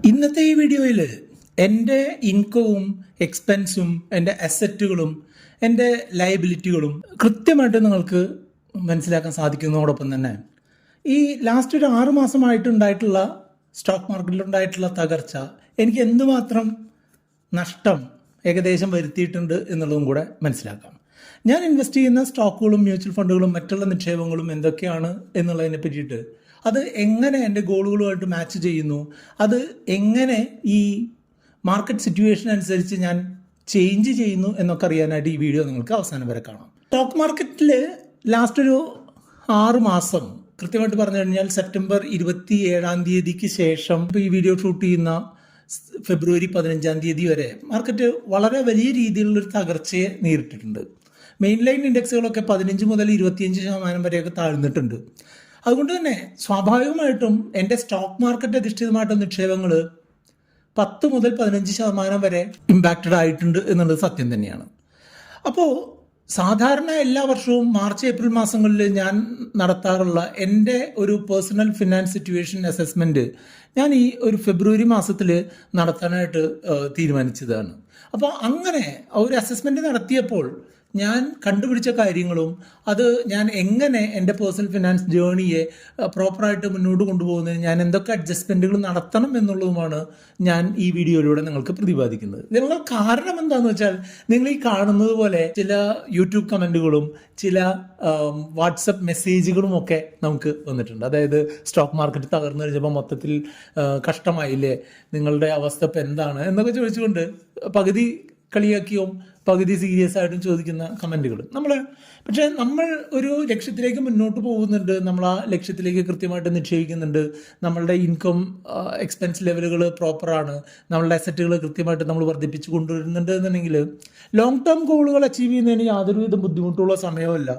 ഇന്നത്തെ ഈ വീഡിയോയിൽ എൻ്റെ ഇൻകവും എക്സ്പെൻസും എൻ്റെ അസറ്റുകളും എൻ്റെ ലയബിലിറ്റികളും കൃത്യമായിട്ട് നിങ്ങൾക്ക് മനസ്സിലാക്കാൻ സാധിക്കുന്നതോടൊപ്പം തന്നെ ഈ ലാസ്റ്റ് ഒരു 6 മാസമായിട്ടുണ്ടായിട്ടുള്ള സ്റ്റോക്ക് മാർക്കറ്റിലുണ്ടായിട്ടുള്ള തകർച്ച എനിക്ക് എന്തുമാത്രം നഷ്ടം ഏകദേശം വരുത്തിയിട്ടുണ്ട് എന്നുള്ളതും കൂടെ മനസ്സിലാക്കാം. ഞാൻ ഇൻവെസ്റ്റ് ചെയ്യുന്ന സ്റ്റോക്കുകളും മ്യൂച്വൽ ഫണ്ടുകളും മറ്റുള്ള നിക്ഷേപങ്ങളും എന്തൊക്കെയാണ് എന്നുള്ളതിനെ പറ്റിയിട്ട്, അത് എങ്ങനെ എൻ്റെ ഗോളുകളുമായിട്ട് മാച്ച് ചെയ്യുന്നു, അത് എങ്ങനെ ഈ മാർക്കറ്റ് സിറ്റുവേഷൻ അനുസരിച്ച് ഞാൻ ചേഞ്ച് ചെയ്യുന്നു എന്നൊക്കെ അറിയാനായിട്ട് ഈ വീഡിയോ നിങ്ങൾക്ക് അവസാനം വരെ കാണാം. സ്റ്റോക്ക് മാർക്കറ്റിൽ ലാസ്റ്റ് ഒരു 6 മാസം, കൃത്യമായിട്ട് പറഞ്ഞു കഴിഞ്ഞാൽ സെപ്റ്റംബർ 27 ശേഷം ഇപ്പോൾ ഈ വീഡിയോ ഷൂട്ട് ചെയ്യുന്ന ഫെബ്രുവരി 15 വരെ മാർക്കറ്റ് വളരെ വലിയ രീതിയിലുള്ളൊരു തകർച്ചയെ നേരിട്ടിട്ടുണ്ട്. മെയിൻ ലൈൻ ഇൻഡെക്സുകളൊക്കെ 15 മുതൽ 25% വരെയൊക്കെ താഴ്ന്നിട്ടുണ്ട്. അതുകൊണ്ട് തന്നെ സ്വാഭാവികമായിട്ടും എൻ്റെ സ്റ്റോക്ക് മാർക്കറ്റ് അധിഷ്ഠിതമായിട്ടുള്ള നിക്ഷേപങ്ങൾ 10 മുതൽ 15% വരെ ഇമ്പാക്റ്റഡ് ആയിട്ടുണ്ട് എന്നുള്ളത് സത്യം തന്നെയാണ്. അപ്പോൾ സാധാരണ എല്ലാ വർഷവും മാർച്ച് ഏപ്രിൽ മാസങ്ങളിൽ ഞാൻ നടത്താറുള്ള എൻ്റെ ഒരു പേഴ്സണൽ ഫിനാൻസ് സിറ്റുവേഷൻ അസസ്മെൻറ്റ് ഞാൻ ഈ ഒരു ഫെബ്രുവരി മാസത്തിൽ നടത്താനായിട്ട് തീരുമാനിച്ചതാണ്. അപ്പോൾ അങ്ങനെ ഒരു അസസ്മെൻറ്റ് നടത്തിയപ്പോൾ ഞാൻ കണ്ടുപിടിച്ച കാര്യങ്ങളും അത് ഞാൻ എങ്ങനെ എൻ്റെ പേഴ്സണൽ ഫിനാൻസ് ജേണിയെ പ്രോപ്പറായിട്ട് മുന്നോട്ട് കൊണ്ടുപോകുന്നതിന് ഞാൻ എന്തൊക്കെ അഡ്ജസ്റ്റ്മെൻറ്റുകൾ നടത്തണം എന്നുള്ളതുമാണ് ഞാൻ ഈ വീഡിയോയിലൂടെ നിങ്ങൾക്ക് പ്രതിപാദിക്കുന്നത്. ഇതിനുള്ള കാരണം എന്താണെന്ന് വെച്ചാൽ, നിങ്ങൾ ഈ കാണുന്നത് പോലെ ചില യൂട്യൂബ് കമൻറ്റുകളും ചില വാട്സപ്പ് മെസ്സേജുകളും ഒക്കെ നമുക്ക് വന്നിട്ടുണ്ട്. അതായത് സ്റ്റോക്ക് മാർക്കറ്റ് തകർന്നു കഴിഞ്ഞപ്പോൾ മൊത്തത്തിൽ കഷ്ടമായില്ലേ, നിങ്ങളുടെ അവസ്ഥ ഇപ്പം എന്താണ് എന്നൊക്കെ ചോദിച്ചുകൊണ്ട് പകുതി കളിയാക്കിയും പകുതി സീരിയസ് ആയിട്ടും ചോദിക്കുന്ന കമൻറ്റുകൾ പക്ഷേ നമ്മൾ ഒരു ലക്ഷ്യത്തിലേക്ക് മുന്നോട്ട് പോകുന്നുണ്ട്, നമ്മൾ ആ ലക്ഷ്യത്തിലേക്ക് കൃത്യമായിട്ട് നിക്ഷേപിക്കുന്നുണ്ട്, നമ്മളുടെ ഇൻകം എക്സ്പെൻസ് ലെവലുകൾ പ്രോപ്പറാണ്, നമ്മളുടെ അസറ്റുകൾ കൃത്യമായിട്ട് നമ്മൾ വർദ്ധിപ്പിച്ച് കൊണ്ടുവരുന്നുണ്ട് എന്നുണ്ടെങ്കിൽ ലോങ് ടേം ഗോളുകൾ അച്ചീവ് ചെയ്യുന്നതിന് യാതൊരുവിധ ബുദ്ധിമുട്ടുള്ള സമയമല്ല.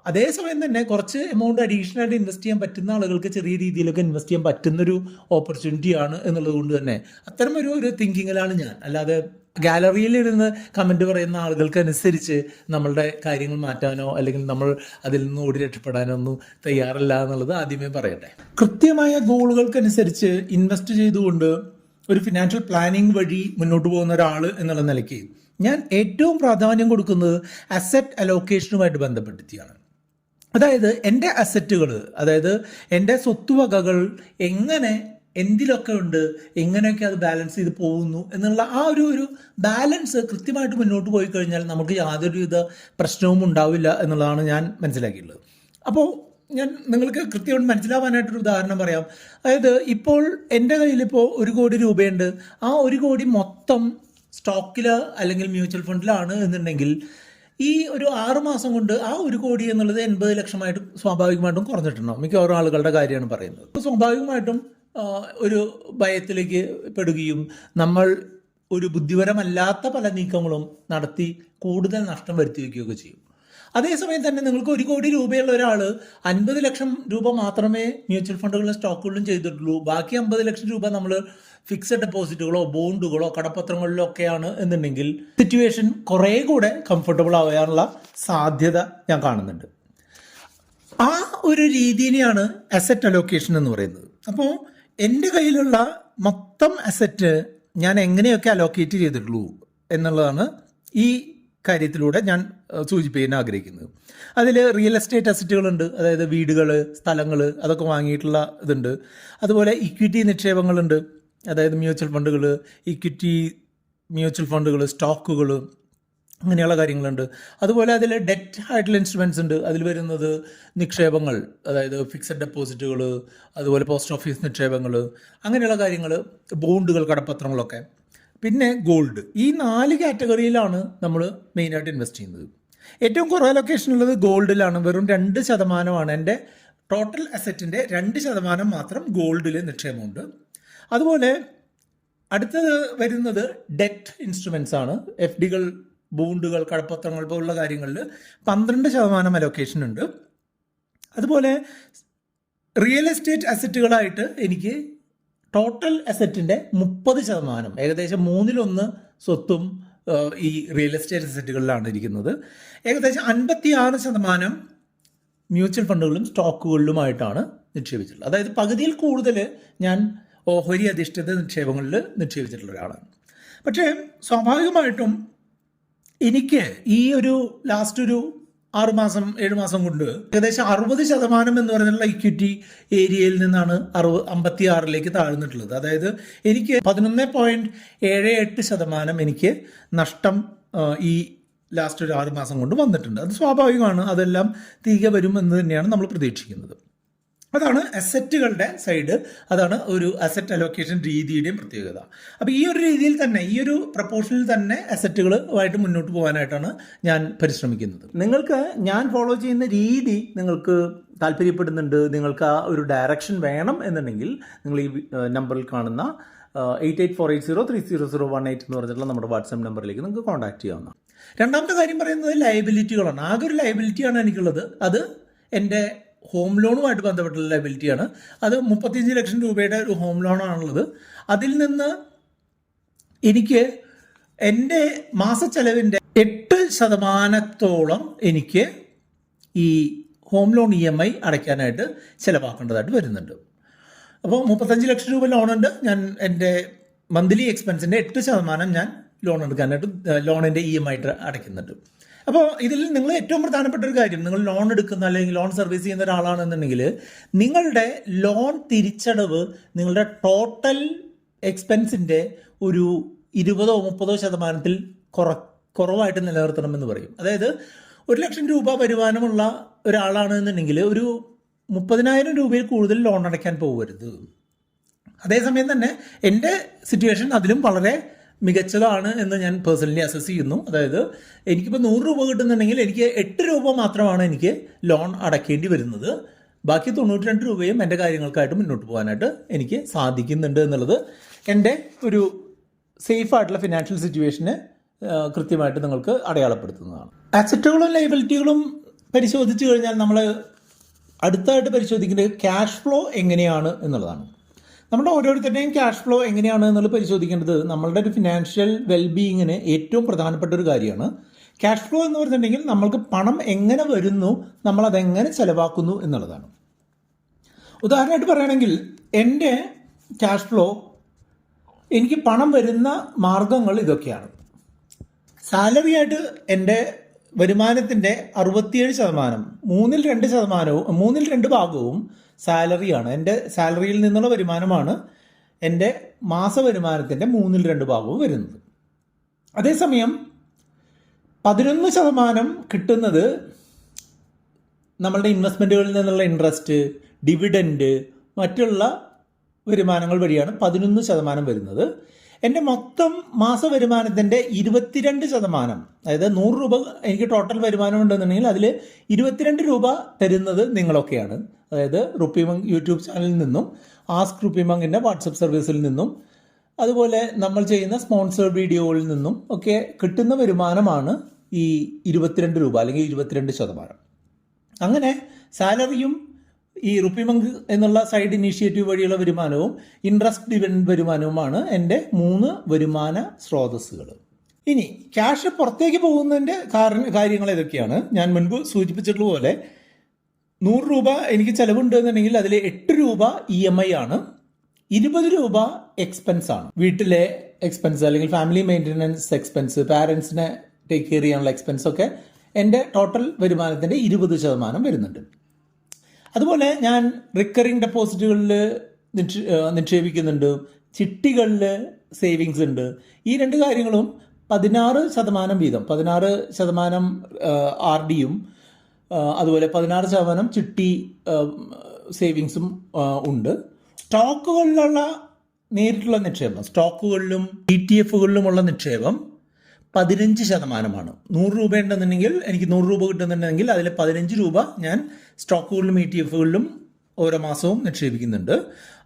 അതേസമയം തന്നെ കുറച്ച് എമൗണ്ട് അഡീഷണൽ ആയിട്ട് ഇൻവെസ്റ്റ് ചെയ്യാൻ പറ്റുന്ന ആളുകൾക്ക് ചെറിയ രീതിയിലൊക്കെ ഇൻവെസ്റ്റ് ചെയ്യാൻ പറ്റുന്നൊരു ഓപ്പർച്യൂണിറ്റിയാണ് എന്നുള്ളത് കൊണ്ട് തന്നെ അത്തരം ഒരു തിങ്കിങ്ങിലാണ് ഞാൻ. അല്ലാതെ ഗാലറിയിലിരുന്ന് കമൻറ്റ് പറയുന്ന ആളുകൾക്കനുസരിച്ച് നമ്മളുടെ കാര്യങ്ങൾ മാറ്റാനോ അല്ലെങ്കിൽ നമ്മൾ അതിൽ നിന്ന് ഓടി രക്ഷപ്പെടാനോ ഒന്നും തയ്യാറല്ല എന്നുള്ളത് ആദ്യമേ പറയട്ടെ. കൃത്യമായ ഗോളുകൾക്കനുസരിച്ച് ഇൻവെസ്റ്റ് ചെയ്തുകൊണ്ട് ഒരു ഫിനാൻഷ്യൽ പ്ലാനിങ് വഴി മുന്നോട്ട് പോകുന്ന ഒരാൾ എന്നുള്ള നിലയ്ക്ക് ഞാൻ ഏറ്റവും പ്രാധാന്യം കൊടുക്കുന്നത് അസറ്റ് അലോക്കേഷനുമായിട്ട് ബന്ധപ്പെടുത്തിയാണ്. അതായത് എൻ്റെ അസറ്റുകൾ, അതായത് എൻ്റെ സ്വത്തുവകകൾ എങ്ങനെ എന്തിലൊക്കെ ഉണ്ട്, എങ്ങനെയൊക്കെ അത് ബാലൻസ് ചെയ്ത് പോകുന്നു എന്നുള്ള ആ ഒരു ബാലൻസ് കൃത്യമായിട്ട് മുന്നോട്ട് പോയി കഴിഞ്ഞാൽ നമുക്ക് യാതൊരുവിധ പ്രശ്നവും ഉണ്ടാവില്ല എന്നുള്ളതാണ് ഞാൻ മനസ്സിലാക്കിയിട്ടുള്ളത്. അപ്പോൾ ഞാൻ നിങ്ങൾക്ക് കൃത്യമായിട്ട് മനസ്സിലാവാനായിട്ടൊരു ഉദാഹരണം പറയാം. അതായത് ഇപ്പോൾ എൻ്റെ കയ്യിലിപ്പോൾ 1 കോടി രൂപയുണ്ട്. ആ 1 കോടി മൊത്തം സ്റ്റോക്കിൽ അല്ലെങ്കിൽ മ്യൂച്വൽ ഫണ്ടിലാണ് എന്നുണ്ടെങ്കിൽ ഈ ഒരു 6 മാസം കൊണ്ട് ആ 1 കോടി എന്നുള്ളത് 80 ലക്ഷമായിട്ട് സ്വാഭാവികമായിട്ടും കുറഞ്ഞിട്ടുണ്ടാവും. മിക്കവാറും ആളുകളുടെ കാര്യമാണ് പറയുന്നത്. അപ്പോൾ സ്വാഭാവികമായിട്ടും ഒരു ഭയത്തിലേക്ക് പെടുകയും നമ്മൾ ഒരു ബുദ്ധിപരമല്ലാത്ത പല നീക്കങ്ങളും നടത്തി കൂടുതൽ നഷ്ടം വരുത്തി വയ്ക്കുകയൊക്കെ ചെയ്യും. അതേസമയം തന്നെ നിങ്ങൾക്ക് 1 കോടി രൂപയുള്ള ഒരാൾ 50 ലക്ഷം രൂപ മാത്രമേ മ്യൂച്വൽ ഫണ്ടുകളിലും സ്റ്റോക്കുകളിലും ചെയ്തിട്ടുള്ളൂ. ബാക്കി 50 ലക്ഷം രൂപ നമ്മൾ ഫിക്സഡ് ഡെപ്പോസിറ്റുകളോ ബോണ്ടുകളോ കടപ്പത്രങ്ങളിലോ ഒക്കെയാണ് എന്നുണ്ടെങ്കിൽ സിറ്റുവേഷൻ കുറേ കൂടെ കംഫർട്ടബിൾ ആവാനുള്ള സാധ്യത ഞാൻ കാണുന്നുണ്ട്. ആ ഒരു രീതിയിലാണ് അസറ്റ് അലോക്കേഷൻ എന്ന് പറയുന്നത്. അപ്പോൾ എൻ്റെ കയ്യിലുള്ള മൊത്തം അസറ്റ് ഞാൻ എങ്ങനെയൊക്കെ അലോക്കേറ്റ് ചെയ്തിട്ടുള്ളൂ എന്നുള്ളതാണ് ഈ കാര്യത്തിലൂടെ ഞാൻ സൂചിപ്പിക്കാൻ ആഗ്രഹിക്കുന്നത്. അതിൽ റിയൽ എസ്റ്റേറ്റ് അസറ്റുകളുണ്ട്, അതായത് വീടുകൾ, സ്ഥലങ്ങൾ, അതൊക്കെ വാങ്ങിയിട്ടുള്ള ഇതുണ്ട്. അതുപോലെ ഇക്വിറ്റി നിക്ഷേപങ്ങളുണ്ട്, അതായത് മ്യൂച്വൽ ഫണ്ടുകൾ, ഇക്വിറ്റി മ്യൂച്വൽ ഫണ്ടുകൾ, സ്റ്റോക്കുകൾ, അങ്ങനെയുള്ള കാര്യങ്ങളുണ്ട്. അതുപോലെ അതിൽ ഡെറ്റ് ആയിട്ടുള്ള ഇൻസ്ട്രുമെൻറ്റ്സ് ഉണ്ട്. അതിൽ വരുന്നത് നിക്ഷേപങ്ങൾ, അതായത് ഫിക്സഡ് ഡെപ്പോസിറ്റുകൾ, അതുപോലെ പോസ്റ്റ് ഓഫീസ് നിക്ഷേപങ്ങൾ, അങ്ങനെയുള്ള കാര്യങ്ങൾ, ബോണ്ടുകൾ, കടപ്പത്രങ്ങളൊക്കെ, പിന്നെ ഗോൾഡ്. ഈ 4 കാറ്റഗറിയിലാണ് നമ്മൾ മെയിനായിട്ട് ഇൻവെസ്റ്റ് ചെയ്യുന്നത്. ഏറ്റവും കുറവ് അലൊക്കേഷൻ ഉള്ളത് ഗോൾഡിലാണ്. വെറും 2% എൻ്റെ ടോട്ടൽ അസറ്റിൻ്റെ 2% മാത്രം ഗോൾഡിൽ നിക്ഷേപമുണ്ട്. അതുപോലെ അടുത്തത് വരുന്നത് ഡെറ്റ് ഇൻസ്ട്രുമെൻറ്റ്സ് ആണ്. FDകൾ, ബോണ്ടുകൾ, കടപ്പത്രങ്ങൾ പോലുള്ള കാര്യങ്ങളിൽ 12% അലൊക്കേഷൻ ഉണ്ട്. അതുപോലെ റിയൽ എസ്റ്റേറ്റ് അസറ്റുകളായിട്ട് എനിക്ക് ടോട്ടൽ അസറ്റിൻ്റെ 30%, ഏകദേശം 1/3 സ്വത്തും ഈ റിയൽ എസ്റ്റേറ്റ് അസറ്റുകളിലാണ് ഇരിക്കുന്നത്. ഏകദേശം 56% മ്യൂച്വൽ ഫണ്ടുകളും സ്റ്റോക്കുകളിലുമായിട്ടാണ് നിക്ഷേപിച്ചിട്ടുള്ളത്. അതായത് പകുതിയിൽ കൂടുതൽ ഞാൻ ഓഹരി അധിഷ്ഠിത നിക്ഷേപങ്ങളിൽ നിക്ഷേപിച്ചിട്ടുള്ള ഒരാളാണ്. പക്ഷേ സ്വാഭാവികമായിട്ടും എനിക്ക് ഈ ഒരു ലാസ്റ്റ് ഒരു 7 മാസം കൊണ്ട് ഏകദേശം 60% എന്ന് പറഞ്ഞുള്ള ഇക്വിറ്റി ഏരിയയിൽ നിന്നാണ് 56 താഴ്ന്നിട്ടുള്ളത്. അതായത് എനിക്ക് 11.78% എനിക്ക് നഷ്ടം ഈ ലാസ്റ്റ് ഒരു 6 മാസം കൊണ്ട് വന്നിട്ടുണ്ട്. അത് സ്വാഭാവികമാണ്, അതെല്ലാം തിരികെ വരും എന്ന് തന്നെയാണ് നമ്മൾ പ്രതീക്ഷിക്കുന്നത്. അതാണ് അസറ്റുകളുടെ സൈഡ്, അതാണ് ഒരു അസറ്റ് അലോക്കേഷൻ രീതിയുടെയും പ്രത്യേകത. അപ്പോൾ ഈ ഒരു രീതിയിൽ തന്നെ, ഈ ഒരു പ്രപ്പോർഷനിൽ തന്നെ അസറ്റുകളുമായിട്ട് മുന്നോട്ട് പോകാനായിട്ടാണ് ഞാൻ പരിശ്രമിക്കുന്നത്. നിങ്ങൾക്ക് ഞാൻ ഫോളോ ചെയ്യുന്ന രീതി നിങ്ങൾക്ക് താല്പര്യപ്പെടുന്നുണ്ട്, നിങ്ങൾക്ക് ആ ഒരു ഡയറക്ഷൻ വേണം എന്നുണ്ടെങ്കിൽ നിങ്ങൾ ഈ നമ്പറിൽ കാണുന്ന 8848030018 എന്ന് പറഞ്ഞിട്ടുള്ള നമ്മുടെ വാട്സാപ്പ് നമ്പറിലേക്ക് നിങ്ങൾക്ക് കോൺടാക്ട് ചെയ്യാവുന്നതാണ്. രണ്ടാമത്തെ കാര്യം പറയുന്നത് ലയബിലിറ്റികളാണ്. ആകെ ഒരു ലയബിലിറ്റിയാണ് എനിക്കുള്ളത്. അത് എൻ്റെ ഹോം ലോണുമായിട്ട് ബന്ധപ്പെട്ടുള്ള ലയബിലിറ്റിയാണ്. അത് 35 ലക്ഷം രൂപയുടെ ഒരു ഹോം ലോണാണുള്ളത്. അതിൽ നിന്ന് എനിക്ക് എൻ്റെ മാസച്ചെലവിൻ്റെ 8% എനിക്ക് ഈ ഹോം ലോൺ EMI അടയ്ക്കാനായിട്ട് ചിലവാക്കേണ്ടതായിട്ട് വരുന്നുണ്ട്. അപ്പോൾ 35 ലക്ഷം രൂപ ലോണുണ്ട്. ഞാൻ എൻ്റെ മന്ത്ലി എക്സ്പെൻസിൻ്റെ 8% ഞാൻ ലോൺ എടുക്കാനായിട്ട് ലോണിൻ്റെ EMI അടയ്ക്കുന്നുണ്ട്. അപ്പോൾ ഇതിൽ നിങ്ങൾ ഏറ്റവും പ്രധാനപ്പെട്ട ഒരു കാര്യം, നിങ്ങൾ ലോൺ എടുക്കുന്ന അല്ലെങ്കിൽ ലോൺ സർവീസ് ചെയ്യുന്ന ഒരാളാണെന്നുണ്ടെങ്കിൽ നിങ്ങളുടെ ലോൺ തിരിച്ചടവ് നിങ്ങളുടെ ടോട്ടൽ എക്സ്പെൻസിൻ്റെ ഒരു 20-30% കുറവായിട്ട് നിലനിർത്തണമെന്ന് പറയും. അതായത് 1 ലക്ഷം രൂപ വരുമാനമുള്ള ഒരാളാണെന്നുണ്ടെങ്കിൽ ഒരു 30,000 രൂപയിൽ കൂടുതൽ ലോൺ അടയ്ക്കാൻ പോകരുത്. അതേസമയം തന്നെ എൻ്റെ സിറ്റുവേഷൻ അതിലും വളരെ മികച്ചതാണ് എന്ന് ഞാൻ പേഴ്സണലി അസസ് ചെയ്യുന്നു. അതായത് എനിക്കിപ്പോൾ 100 രൂപ കിട്ടുന്നുണ്ടെങ്കിൽ എനിക്ക് 8 രൂപ മാത്രമാണ് എനിക്ക് ലോൺ അടയ്ക്കേണ്ടി വരുന്നത്. ബാക്കി 92 രൂപയും എൻ്റെ കാര്യങ്ങൾക്കായിട്ട് മുന്നോട്ട് പോകാനായിട്ട് എനിക്ക് സാധിക്കുന്നുണ്ട് എന്നുള്ളത് എൻ്റെ ഒരു സേഫ് ആയിട്ടുള്ള ഫിനാൻഷ്യൽ സിറ്റുവേഷനെ കൃത്യമായിട്ട് നിങ്ങൾക്ക് അടയാളപ്പെടുത്തുന്നതാണ്. അസറ്റുകളും ലയബിലിറ്റികളും പരിശോധിച്ച് കഴിഞ്ഞാൽ നമ്മൾ അടുത്തായിട്ട് പരിശോധിക്കേണ്ടത് ക്യാഷ് ഫ്ലോ എങ്ങനെയാണ് എന്നുള്ളതാണ്. നമ്മുടെ ഓരോരുത്തരുടെയും ക്യാഷ് ഫ്ലോ എങ്ങനെയാണ് എന്നുള്ളത് പരിശോധിക്കേണ്ടത് നമ്മളുടെ ഒരു ഫിനാൻഷ്യൽ വെൽബീയിങ്ങിന് ഏറ്റവും പ്രധാനപ്പെട്ട ഒരു കാര്യമാണ്. ക്യാഷ് ഫ്ലോ എന്ന് പറഞ്ഞിട്ടുണ്ടെങ്കിൽ നമ്മൾക്ക് പണം എങ്ങനെ വരുന്നു, നമ്മളതെങ്ങനെ ചിലവാക്കുന്നു എന്നുള്ളതാണ്. ഉദാഹരണമായിട്ട് പറയുകയാണെങ്കിൽ എൻ്റെ ക്യാഷ് ഫ്ലോ, എനിക്ക് പണം വരുന്ന മാർഗങ്ങൾ ഇതൊക്കെയാണ്. സാലറി ആയിട്ട് എൻ്റെ വരുമാനത്തിൻ്റെ 67%, 2/3 ഭാഗവും സാലറിയാണ്. എൻ്റെ സാലറിയിൽ നിന്നുള്ള വരുമാനമാണ് എൻ്റെ മാസ വരുമാനത്തിൻ്റെ 2/3 ഭാഗവും വരുന്നത്. അതേസമയം 11% കിട്ടുന്നത് നമ്മളുടെ ഇൻവെസ്റ്റ്മെൻറ്റുകളിൽ നിന്നുള്ള ഇൻട്രസ്റ്റ്, ഡിവിഡൻഡ്, മറ്റുള്ള വരുമാനങ്ങൾ വഴിയാണ് 11% വരുന്നത്. എൻ്റെ മൊത്തം മാസ വരുമാനത്തിൻ്റെ 22%, അതായത് 100 രൂപ എനിക്ക് ടോട്ടൽ വരുമാനം ഉണ്ടെന്നുണ്ടെങ്കിൽ അതിൽ 22 രൂപ തരുന്നത് നിങ്ങളൊക്കെയാണ്. അതായത് റുപ്പിമംഗ് യൂട്യൂബ് ചാനലിൽ നിന്നും, ആസ്ക് റുപ്പിമംഗിൻ്റെ വാട്സപ്പ് സർവീസിൽ നിന്നും, അതുപോലെ നമ്മൾ ചെയ്യുന്ന സ്പോൺസേർഡ് വീഡിയോകളിൽ നിന്നും ഒക്കെ കിട്ടുന്ന വരുമാനമാണ് ഈ 22 രൂപ അല്ലെങ്കിൽ 22%. അങ്ങനെ സാലറിയും ഈ റുപ്പിമംഗ് എന്നുള്ള സൈഡ് ഇനീഷ്യേറ്റീവ് വഴിയുള്ള വരുമാനവും ഇൻട്രസ്റ്റ് ഡിവിഡൻഡ് വരുമാനവുമാണ് എൻ്റെ 3 വരുമാന സ്രോതസ്സുകൾ. ഇനി ക്യാഷ് പുറത്തേക്ക് പോകുന്നതിൻ്റെ കാര്യങ്ങൾ ഏതൊക്കെയാണ്? ഞാൻ മുൻപ് സൂചിപ്പിച്ചിട്ടുള്ളതുപോലെ 100 രൂപ എനിക്ക് ചിലവുണ്ട് എന്നുണ്ടെങ്കിൽ അതിൽ 8 രൂപ EMI ആണ്, 20 രൂപ എക്സ്പെൻസ് ആണ്. വീട്ടിലെ എക്സ്പെൻസ് അല്ലെങ്കിൽ ഫാമിലി മെയിൻ്റനൻസ് എക്സ്പെൻസ്, പാരൻസിനെ ടേക്ക് കെയർ ചെയ്യാനുള്ള എക്സ്പെൻസ് ഒക്കെ എൻ്റെ ടോട്ടൽ വരുമാനത്തിൻ്റെ 20% വരുന്നുണ്ട്. അതുപോലെ ഞാൻ റിക്കറിംഗ് ഡെപ്പോസിറ്റുകളിൽ നിക്ഷേപിക്കുന്നുണ്ട്, ചിട്ടികളിൽ സേവിങ്സ് ഉണ്ട്. ഈ 2 കാര്യങ്ങളും 16% വീതം, 16% RDയും അതുപോലെ 16% ചിട്ടി സേവിങ്സും ഉണ്ട്. സ്റ്റോക്കുകളിലുള്ള നേരിട്ടുള്ള നിക്ഷേപം, സ്റ്റോക്കുകളിലും ETF-കളിലുമുള്ള നിക്ഷേപം 15%. 100 രൂപ ഉണ്ടെന്നുണ്ടെങ്കിൽ എനിക്ക് 100 രൂപ കിട്ടുന്നുണ്ടെങ്കിൽ അതിൽ 15 രൂപ ഞാൻ സ്റ്റോക്കുകളിലും ETF-കളിലും ഓരോ മാസവും നിക്ഷേപിക്കുന്നുണ്ട്.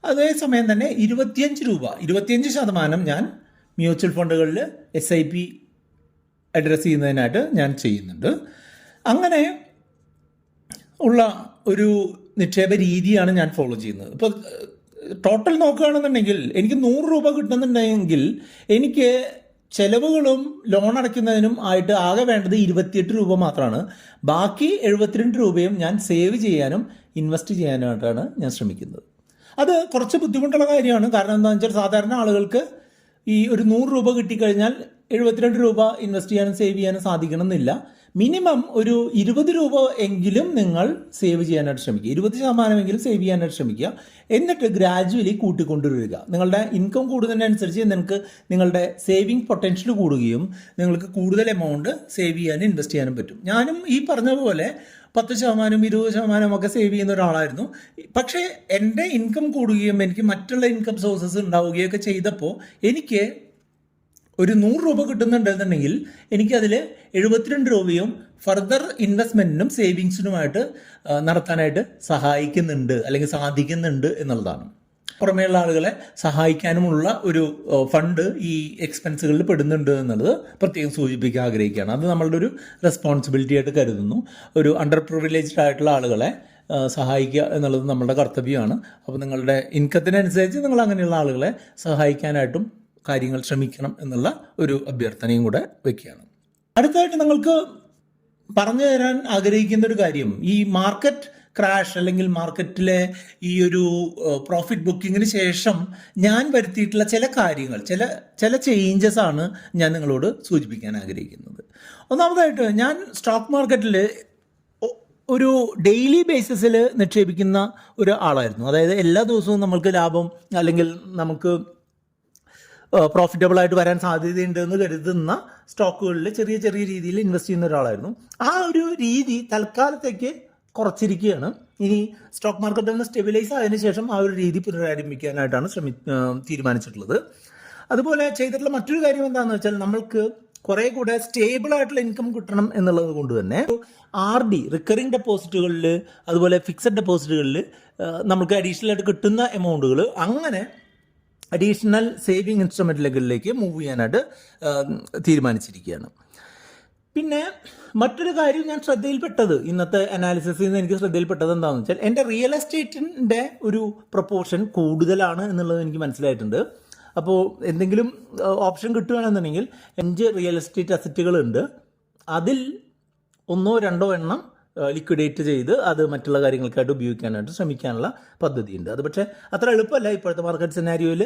അതേസമയം തന്നെ 25% ഞാൻ മ്യൂച്വൽ ഫണ്ടുകളിൽ SIP അഡ്രസ്സ് ചെയ്യുന്നതിനായിട്ട് ഞാൻ ചെയ്യുന്നുണ്ട്. അങ്ങനെ ഉള്ള ഒരു നിക്ഷേപ രീതിയാണ് ഞാൻ ഫോളോ ചെയ്യുന്നത്. ഇപ്പോൾ ടോട്ടൽ നോക്കുകയാണെന്നുണ്ടെങ്കിൽ എനിക്ക് 100 രൂപ കിട്ടുന്നുണ്ടെങ്കിൽ എനിക്ക് ചെലവുകളും ലോൺ അടയ്ക്കുന്നതിനും ആയിട്ട് ആകെ വേണ്ടത് 28 രൂപ മാത്രമാണ്. ബാക്കി 72 രൂപയും ഞാൻ സേവ് ചെയ്യാനും ഇൻവെസ്റ്റ് ചെയ്യാനായിട്ടാണ് ഞാൻ ശ്രമിക്കുന്നത്. അത് കുറച്ച് ബുദ്ധിമുട്ടുള്ള കാര്യമാണ്. കാരണം എന്താണെന്ന് വെച്ചാൽ സാധാരണ ആളുകൾക്ക് ഈ ഒരു 100 രൂപ കിട്ടിക്കഴിഞ്ഞാൽ 72 രൂപ ഇൻവെസ്റ്റ് ചെയ്യാനും സേവ് ചെയ്യാനും സാധിക്കണം എന്നില്ല. മിനിമം ഒരു 20 രൂപ എങ്കിലും നിങ്ങൾ സേവ് ചെയ്യാനായിട്ട് ശ്രമിക്കുക, 20% സേവ് ചെയ്യാനായിട്ട് ശ്രമിക്കുക. എന്നിട്ട് ഗ്രാജുവലി കൂട്ടിക്കൊണ്ടുവരിക. നിങ്ങളുടെ ഇൻകം കൂടുന്നതിനനുസരിച്ച് നിങ്ങൾക്ക് നിങ്ങളുടെ സേവിങ് പൊട്ടൻഷ്യൽ കൂടുകയും നിങ്ങൾക്ക് കൂടുതൽ എമൗണ്ട് സേവ് ചെയ്യാനും ഇൻവെസ്റ്റ് ചെയ്യാനും പറ്റും. ഞാനും ഈ പറഞ്ഞ പോലെ 10%, 20% ഒക്കെ സേവ് ചെയ്യുന്ന ഒരാളായിരുന്നു. പക്ഷേ എൻ്റെ ഇൻകം കൂടുകയും എനിക്ക് മറ്റുള്ള ഇൻകം സോഴ്സസ് ഉണ്ടാവുകയൊക്കെ ചെയ്തപ്പോൾ എനിക്ക് ഒരു 100 രൂപ കിട്ടുന്നുണ്ടെന്നുണ്ടെങ്കിൽ എനിക്കതിൽ 72 രൂപയും ഫർദർ ഇൻവെസ്റ്റ്മെൻറ്റിനും സേവിങ്സിനുമായിട്ട് നടത്താനായിട്ട് സഹായിക്കുന്നുണ്ട് അല്ലെങ്കിൽ സാധിക്കുന്നുണ്ട് എന്നുള്ളതാണ്. പുറമേയുള്ള ആളുകളെ സഹായിക്കാനുമുള്ള ഒരു ഫണ്ട് ഈ എക്സ്പെൻസുകളിൽ പെടുന്നുണ്ട് എന്നുള്ളത് പ്രത്യേകം സൂചിപ്പിക്കാൻ ആഗ്രഹിക്കുകയാണ്. അത് നമ്മളുടെ ഒരു റെസ്പോൺസിബിലിറ്റി ആയിട്ട് കരുതുന്നു. ഒരു അണ്ടർ പ്രിവിലേജ്ഡ് ആയിട്ടുള്ള ആളുകളെ സഹായിക്കുക എന്നുള്ളത് നമ്മളുടെ കർത്തവ്യമാണ്. അപ്പോൾ നിങ്ങളുടെ ഇൻകത്തിനനുസരിച്ച് നിങ്ങൾ അങ്ങനെയുള്ള ആളുകളെ സഹായിക്കാനായിട്ടും കാര്യങ്ങൾ ശ്രമിക്കണം എന്നുള്ള ഒരു അഭ്യർത്ഥനയും കൂടെ വയ്ക്കുകയാണ്. അടുത്തതായിട്ട് നിങ്ങൾക്ക് പറഞ്ഞു തരാൻ ആഗ്രഹിക്കുന്ന ഒരു കാര്യം, ഈ മാർക്കറ്റ് ക്രാഷ് അല്ലെങ്കിൽ മാർക്കറ്റിലെ ഈ ഒരു പ്രോഫിറ്റ് ബുക്കിങ്ങിന് ശേഷം ഞാൻ വരുത്തിയിട്ടുള്ള ചില കാര്യങ്ങൾ, ചില ചേഞ്ചസ് ആണ് ഞാൻ നിങ്ങളോട് സൂചിപ്പിക്കാൻ ആഗ്രഹിക്കുന്നത്. ഒന്നാമതായിട്ട് ഞാൻ സ്റ്റോക്ക് മാർക്കറ്റിൽ ഒരു ഡെയിലി ബേസിസിൽ നിക്ഷേപിക്കുന്ന ഒരു ആളായിരുന്നു. അതായത് എല്ലാ ദിവസവും നമ്മൾക്ക് ലാഭം അല്ലെങ്കിൽ നമുക്ക് പ്രോഫിറ്റബിൾ ആയിട്ട് വരാൻ സാധ്യതയുണ്ട് എന്ന് കരുതുന്ന സ്റ്റോക്കുകളിൽ ചെറിയ ചെറിയ രീതിയിൽ ഇൻവെസ്റ്റ് ചെയ്യുന്ന ഒരാളായിരുന്നു. ആ ഒരു രീതി തൽക്കാലത്തേക്ക് കുറച്ചിരിക്കുകയാണ്. ഇനി സ്റ്റോക്ക് മാർക്കറ്റ് ഒന്ന് സ്റ്റെബിലൈസ് ആയതിനു ശേഷം ആ ഒരു രീതി പുനരാരംഭിക്കാനായിട്ടാണ് തീരുമാനിച്ചിട്ടുള്ളത്. അതുപോലെ ചെയ്തിട്ടുള്ള മറ്റൊരു കാര്യം എന്താണെന്ന് വെച്ചാൽ നമ്മൾക്ക് കുറേ കൂടെ സ്റ്റേബിൾ ആയിട്ടുള്ള ഇൻകം കിട്ടണം എന്നുള്ളത് കൊണ്ട് തന്നെ RD റിക്കറിംഗ് ഡെപ്പോസിറ്റുകളിൽ അതുപോലെ ഫിക്സഡ് ഡെപ്പോസിറ്റുകളിൽ നമുക്ക് അഡീഷണൽ ആയിട്ട് കിട്ടുന്ന എമൗണ്ടുകൾ അങ്ങനെ അഡീഷണൽ സേവിങ് ഇൻസ്ട്രുമെൻറ്റുകളിലേക്ക് മൂവ് ചെയ്യാനായിട്ട് തീരുമാനിച്ചിരിക്കുകയാണ്. പിന്നെ മറ്റൊരു കാര്യം ഞാൻ ശ്രദ്ധയിൽപ്പെട്ടത്, ഇന്നത്തെ അനാലിസിസിൽ നിന്ന് എനിക്ക് ശ്രദ്ധയിൽപ്പെട്ടത് എന്താണെന്ന് വെച്ചാൽ എൻ്റെ റിയൽ എസ്റ്റേറ്റിൻ്റെ ഒരു പ്രൊപ്പോർഷൻ കൂടുതലാണ് എന്നുള്ളത് എനിക്ക് മനസ്സിലായിട്ടുണ്ട്. അപ്പോൾ എന്തെങ്കിലും ഓപ്ഷൻ കിട്ടുകയാണെന്നുണ്ടെങ്കിൽ 5 റിയൽ എസ്റ്റേറ്റ് അസറ്റുകളുണ്ട്, അതിൽ 1-2 എണ്ണം ലിക്വിഡേറ്റ് ചെയ്ത് അത് മറ്റുള്ള കാര്യങ്ങൾക്കായിട്ട് ഉപയോഗിക്കാനായിട്ട് ശ്രമിക്കാനുള്ള പദ്ധതിയുണ്ട്. അത് പക്ഷേ അത്ര എളുപ്പമല്ല. ഇപ്പോഴത്തെ മാർക്കറ്റ് സിനാരിയോയിൽ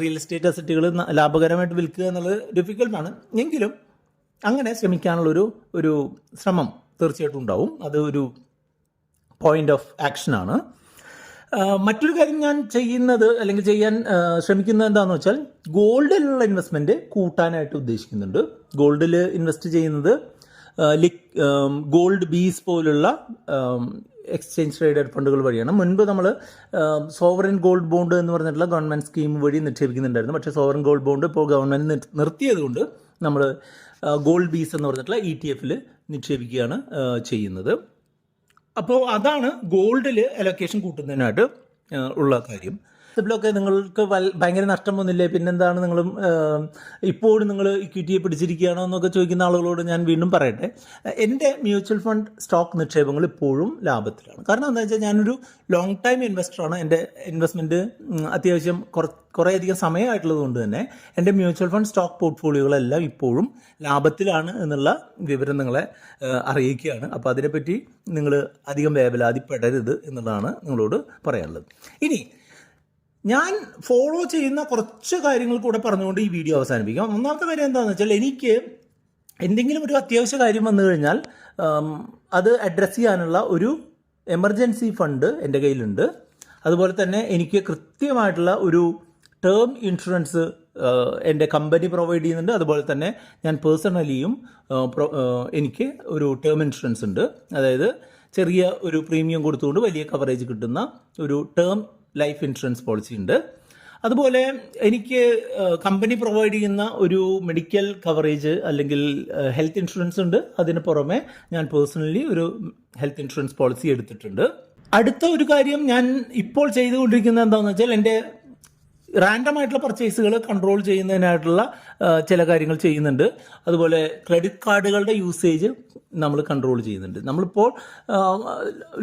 റിയൽ എസ്റ്റേറ്റ് അസറ്റുകൾ ലാഭകരമായിട്ട് വിൽക്കുക എന്നുള്ളത് ഡിഫിക്കൽട്ടാണ്. എങ്കിലും അങ്ങനെ ശ്രമിക്കാനുള്ളൊരു ശ്രമം തീർച്ചയായിട്ടും ഉണ്ടാവും. അത് ഒരു പോയിന്റ് ഓഫ് ആക്ഷനാണ്. മറ്റൊരു കാര്യം ഞാൻ ചെയ്യുന്നത് അല്ലെങ്കിൽ ചെയ്യാൻ ശ്രമിക്കുന്നത് എന്താണെന്ന് വെച്ചാൽ ഗോൾഡിലുള്ള ഇൻവെസ്റ്റ്മെൻറ്റ് കൂട്ടാനായിട്ട് ഉദ്ദേശിക്കുന്നുണ്ട്. ഗോൾഡിൽ ഇൻവെസ്റ്റ് ചെയ്യുന്നത് ഗോൾഡ് ബീസ് പോലുള്ള എക്സ്ചേഞ്ച് ട്രേഡഡ് ഫണ്ടുകൾ വഴിയാണ്. മുൻപ് നമ്മൾ സോവറിൻ ഗോൾഡ് ബോണ്ട് എന്ന് പറഞ്ഞിട്ടുള്ള ഗവൺമെൻറ് സ്കീം വഴി നിക്ഷേപിക്കുന്നുണ്ടായിരുന്നു. പക്ഷേ സോവറിൻ ഗോൾഡ് ബോണ്ട് ഇപ്പോൾ ഗവൺമെൻറ് നിർത്തിയത് കൊണ്ട് നമ്മൾ ഗോൾഡ് ബീസ് എന്ന് പറഞ്ഞിട്ടുള്ള ETF നിക്ഷേപിക്കുകയാണ് ചെയ്യുന്നത്. അപ്പോൾ അതാണ് ഗോൾഡിൽ അലൊക്കേഷൻ കൂട്ടുന്നതിനായിട്ട് ഉള്ള കാര്യം. ഇതിലൊക്കെ നിങ്ങൾക്ക് ഭയങ്കര നഷ്ടം വന്നില്ലേ, പിന്നെന്താണ് നിങ്ങളും ഇപ്പോഴും നിങ്ങൾ ഇക്വിറ്റിയെ പിടിച്ചിരിക്കുകയാണോ എന്നൊക്കെ ചോദിക്കുന്ന ആളുകളോട് ഞാൻ വീണ്ടും പറയട്ടെ, എൻ്റെ മ്യൂച്വൽ ഫണ്ട് സ്റ്റോക്ക് നിക്ഷേപങ്ങൾ ഇപ്പോഴും ലാഭത്തിലാണ്. കാരണം എന്താ വെച്ചാൽ ഞാനൊരു ലോങ് ടൈം ഇൻവെസ്റ്ററാണ്. എൻ്റെ ഇൻവെസ്റ്റ്മെൻറ്റ് അത്യാവശ്യം കുറേയധികം സമയമായിട്ടുള്ളത് കൊണ്ട് തന്നെ എൻ്റെ മ്യൂച്വൽ ഫണ്ട് സ്റ്റോക്ക് പോർട്ട്ഫോളിയോകളെല്ലാം ഇപ്പോഴും ലാഭത്തിലാണ് എന്നുള്ള വിവരം നിങ്ങളെ അറിയിക്കുകയാണ്. അപ്പോൾ അതിനെപ്പറ്റി നിങ്ങൾ അധികം വേവലാതിപ്പെടരുത് എന്നുള്ളതാണ് നിങ്ങളോട് പറയാനുള്ളത്. ഇനി ഞാൻ ഫോളോ ചെയ്യുന്ന കുറച്ച് കാര്യങ്ങൾ കൂടെ പറഞ്ഞുകൊണ്ട് ഈ വീഡിയോ അവസാനിപ്പിക്കാം. ഒന്നാമത്തെ കാര്യം എന്താണെന്ന് വെച്ചാൽ എനിക്ക് എന്തെങ്കിലും ഒരു അത്യാവശ്യ കാര്യം വന്നു കഴിഞ്ഞാൽ അത് അഡ്രസ്സ് ചെയ്യാനുള്ള ഒരു എമർജൻസി ഫണ്ട് എൻ്റെ കയ്യിലുണ്ട്. അതുപോലെ തന്നെ എനിക്ക് കൃത്യമായിട്ടുള്ള ഒരു ടേം ഇൻഷുറൻസ് എൻ്റെ കമ്പനി പ്രൊവൈഡ് ചെയ്യുന്നുണ്ട്. അതുപോലെ തന്നെ ഞാൻ പേഴ്സണലിയും എനിക്ക് ഒരു ടേം ഇൻഷുറൻസ് ഉണ്ട്. അതായത് ചെറിയ ഒരു പ്രീമിയം കൊടുത്തുകൊണ്ട് വലിയ കവറേജ് കിട്ടുന്ന ഒരു ടേം ലൈഫ് ഇൻഷുറൻസ് പോളിസി ഉണ്ട്. അതുപോലെ എനിക്ക് കമ്പനി പ്രൊവൈഡ് ചെയ്യുന്ന ഒരു മെഡിക്കൽ കവറേജ് അല്ലെങ്കിൽ ഹെൽത്ത് ഇൻഷുറൻസ് ഉണ്ട്. അതിന് പുറമെ ഞാൻ പേഴ്സണലി ഒരു ഹെൽത്ത് ഇൻഷുറൻസ് പോളിസി എടുത്തിട്ടുണ്ട്. അടുത്ത ഒരു കാര്യം ഞാൻ ഇപ്പോൾ ചെയ്തുകൊണ്ടിരിക്കുന്നത് എന്താണെന്ന് വെച്ചാൽ എൻ്റെ റാൻഡം ആയിട്ടുള്ള പർച്ചേസുകൾ കൺട്രോൾ ചെയ്യുന്നതിനായിട്ടുള്ള ചില കാര്യങ്ങൾ ചെയ്യുന്നുണ്ട്. അതുപോലെ ക്രെഡിറ്റ് കാർഡുകളുടെ യൂസേജ് നമ്മൾ കൺട്രോൾ ചെയ്യുന്നുണ്ട്. നമ്മളിപ്പോൾ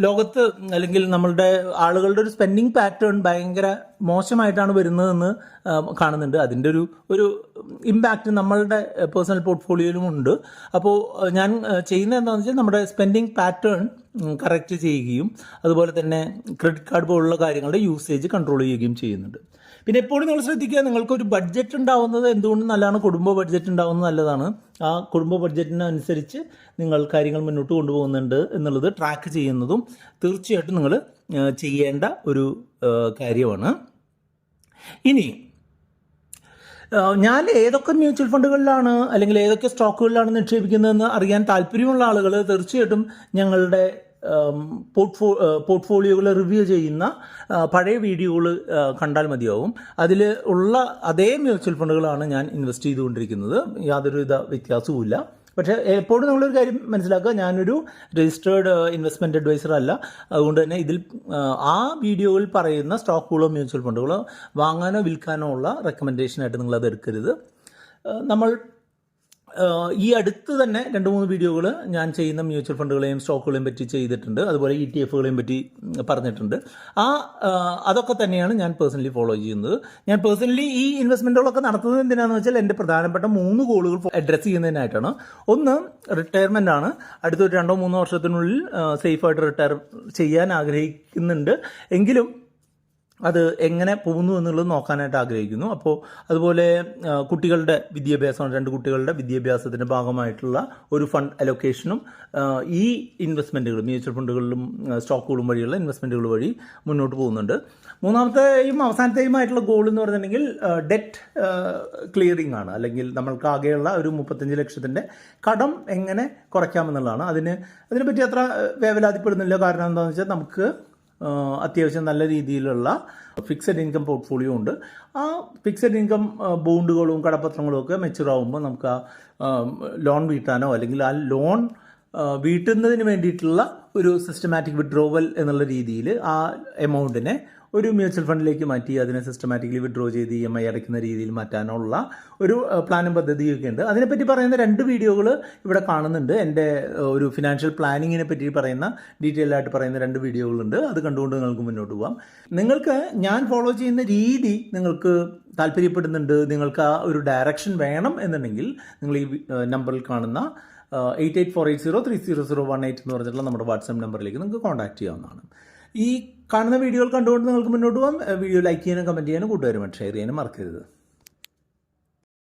ലോകത്ത് അല്ലെങ്കിൽ നമ്മളുടെ ആളുകളുടെ ഒരു സ്പെൻഡിങ് പാറ്റേൺ ഭയങ്കര മോശമായിട്ടാണ് വരുന്നതെന്ന് കാണുന്നുണ്ട്. അതിൻ്റെ ഒരു ഇമ്പാക്റ്റ് നമ്മളുടെ പേഴ്സണൽ പോർട്ട്ഫോളിയോയിലും ഉണ്ട്. അപ്പോൾ ഞാൻ ചെയ്യുന്നത് എന്താണെന്ന് വെച്ചാൽ നമ്മുടെ സ്പെൻഡിങ് പാറ്റേൺ കറക്റ്റ് ചെയ്യുകയും അതുപോലെ തന്നെ ക്രെഡിറ്റ് കാർഡ് പോലുള്ള കാര്യങ്ങളുടെ യൂസേജ് കൺട്രോൾ ചെയ്യുകയും ചെയ്യുന്നുണ്ട്. പിന്നെ എപ്പോഴും നിങ്ങൾ ശ്രദ്ധിക്കുക, നിങ്ങൾക്കൊരു ബഡ്ജറ്റ് ഉണ്ടാവുന്നത് എന്തുകൊണ്ടും നല്ലതാണ്. കുടുംബ ബഡ്ജറ്റ് ഉണ്ടാവുന്നത് നല്ലതാണ്. ആ കുടുംബ ബഡ്ജറ്റിനനുസരിച്ച് നിങ്ങൾ കാര്യങ്ങൾ മുന്നോട്ട് കൊണ്ടുപോകുന്നുണ്ട് എന്നുള്ളത് ട്രാക്ക് ചെയ്യുന്നതും തീർച്ചയായിട്ടും നിങ്ങൾ ചെയ്യേണ്ട ഒരു കാര്യമാണ്. ഇനി ഞാൻ ഏതൊക്കെ മ്യൂച്വൽ ഫണ്ടുകളിലാണ് അല്ലെങ്കിൽ ഏതൊക്കെ സ്റ്റോക്കുകളിലാണ് നിക്ഷേപിക്കുന്നതെന്ന് അറിയാൻ താല്പര്യമുള്ള ആളുകൾ തീർച്ചയായിട്ടും ഞങ്ങളുടെ പോർട്ട്ഫോളിയോകൾ റിവ്യൂ ചെയ്യുന്ന പഴയ വീഡിയോകൾ കണ്ടാൽ മതിയാവും. അതിൽ ഉള്ള അതേ മ്യൂച്വൽ ഫണ്ടുകളാണ് ഞാൻ ഇൻവെസ്റ്റ് ചെയ്തുകൊണ്ടിരിക്കുന്നത്. യാതൊരുവിധ വ്യത്യാസവുമില്ല. പക്ഷേ എപ്പോഴും നമ്മളൊരു കാര്യം മനസ്സിലാക്കുക, ഞാനൊരു രജിസ്റ്റേർഡ് ഇൻവെസ്റ്റ്മെൻറ്റ് അഡ്വൈസർ അല്ല. അതുകൊണ്ട് തന്നെ ഇതിൽ ആ വീഡിയോയിൽ പറയുന്ന സ്റ്റോക്കുകളോ മ്യൂച്വൽ ഫണ്ടുകളോ വാങ്ങാനോ വിൽക്കാനോ ഉള്ള റെക്കമെൻഡേഷനായിട്ട് നിങ്ങളത് എടുക്കരുത്. നമ്മൾ ഈ അടുത്ത് തന്നെ 2-3 വീഡിയോകൾ ഞാൻ ചെയ്യുന്ന മ്യൂച്വൽ ഫണ്ടുകളെയും സ്റ്റോക്കുകളെയും പറ്റി ചെയ്തിട്ടുണ്ട്. അതുപോലെ ETF-കളെയും പറ്റി പറഞ്ഞിട്ടുണ്ട്. അതൊക്കെ തന്നെയാണ് ഞാൻ പേഴ്സണലി ഫോളോ ചെയ്യുന്നത്. ഞാൻ പേഴ്സണലി ഈ ഇൻവെസ്റ്റ്മെൻറ്റുകളൊക്കെ നടത്തുന്നത് എന്തിനാണെന്ന് വെച്ചാൽ എൻ്റെ പ്രധാനപ്പെട്ട 3 ഗോളുകൾ അഡ്രസ്സ് ചെയ്യുന്നതിനായിട്ടാണ്. ഒന്ന്, റിട്ടയർമെൻ്റ് ആണ്. അടുത്തൊരു 2-3 വർഷത്തിനുള്ളിൽ സേഫായിട്ട് റിട്ടയർ ചെയ്യാൻ ആഗ്രഹിക്കുന്നുണ്ട്. എങ്കിലും അത് എങ്ങനെ പോകുന്നു എന്നുള്ളത് നോക്കാനായിട്ട് ആഗ്രഹിക്കുന്നു. അപ്പോൾ അതുപോലെ കുട്ടികളുടെ വിദ്യാഭ്യാസം, 2 കുട്ടികളുടെ വിദ്യാഭ്യാസത്തിൻ്റെ ഭാഗമായിട്ടുള്ള ഒരു ഫണ്ട് അലൊക്കേഷനും ഈ ഇൻവെസ്റ്റ്മെൻറ്റുകൾ മ്യൂച്വൽ ഫണ്ടുകളിലും സ്റ്റോക്കുകളും വഴിയുള്ള ഇൻവെസ്റ്റ്മെൻറ്റുകൾ വഴി മുന്നോട്ട് പോകുന്നുണ്ട്. മൂന്നാമത്തെയും അവസാനത്തെയുമായിട്ടുള്ള ഗോൾ എന്ന് പറഞ്ഞിട്ടുണ്ടെങ്കിൽ ഡെറ്റ് ക്ലിയറിംഗ് ആണ്. അല്ലെങ്കിൽ നമ്മൾക്ക് ആകെയുള്ള ഒരു 35 ലക്ഷത്തിൻ്റെ കടം എങ്ങനെ കുറയ്ക്കാമെന്നുള്ളതാണ്. അതിനെപ്പറ്റി അത്ര വേവലാതിപ്പെടുന്നില്ല. കാരണം എന്താണെന്ന് വെച്ചാൽ നമുക്ക് അത്യാവശ്യം നല്ല രീതിയിലുള്ള ഫിക്സഡ് ഇൻകം പോർട്ട്ഫോളിയോ ഉണ്ട്. ആ ഫിക്സഡ് ഇൻകം ബോണ്ടുകളും കടപ്പത്രങ്ങളും ഒക്കെ മെച്യൂർ ആകുമ്പോൾ നമുക്ക് ആ ലോൺ വീട്ടാനോ അല്ലെങ്കിൽ ആ ലോൺ വീട്ടുന്നതിന് വേണ്ടിയിട്ടുള്ള ഒരു സിസ്റ്റമാറ്റിക് വിഡ്രോവൽ എന്നുള്ള രീതിയിൽ ആ എമൗണ്ടിനെ ഒരു മ്യൂച്വൽ ഫണ്ടിലേക്ക് മാറ്റി അതിനെ സിസ്റ്റമാറ്റിക്കലി വിഡ്രോ ചെയ്ത് EMI അടയ്ക്കുന്ന രീതിയിൽ മാറ്റാനുള്ള ഒരു പ്ലാനും പദ്ധതിയൊക്കെ ഉണ്ട്. അതിനെപ്പറ്റി പറയുന്ന 2 വീഡിയോകൾ ഇവിടെ കാണുന്നുണ്ട്. എൻ്റെ ഒരു ഫിനാൻഷ്യൽ പ്ലാനിങ്ങിനെ പറ്റി പറയുന്ന ഡീറ്റെയിൽ ആയിട്ട് പറയുന്ന 2 വീഡിയോകളുണ്ട്. അത് കണ്ടുകൊണ്ട് നിങ്ങൾക്ക് മുന്നോട്ട് പോകാം. നിങ്ങൾക്ക് ഞാൻ ഫോളോ ചെയ്യുന്ന രീതി നിങ്ങൾക്ക് താല്പര്യപ്പെടുന്നുണ്ട്, നിങ്ങൾക്ക് ആ ഒരു ഡയറക്ഷൻ വേണം എന്നുണ്ടെങ്കിൽ നിങ്ങൾ ഈ നമ്പറിൽ കാണുന്ന 8848030018 എന്ന് പറഞ്ഞിട്ടുള്ള നമ്മുടെ വാട്സാപ്പ് നമ്പറിലേക്ക് നിങ്ങൾക്ക് കോൺടാക്ട് ചെയ്യാവുന്നതാണ്. ഈ കാണുന്ന വീഡിയോകൾ കണ്ടുകൊണ്ട് നിങ്ങൾക്ക് മുന്നോട്ട് പോകാം. വീഡിയോ ലൈക്ക് ചെയ്യാനും കമൻറ്റ് ചെയ്യാനും കൂട്ടുകാരുമായിട്ട് ഷെയർ ചെയ്യാനും മറക്കരുത്.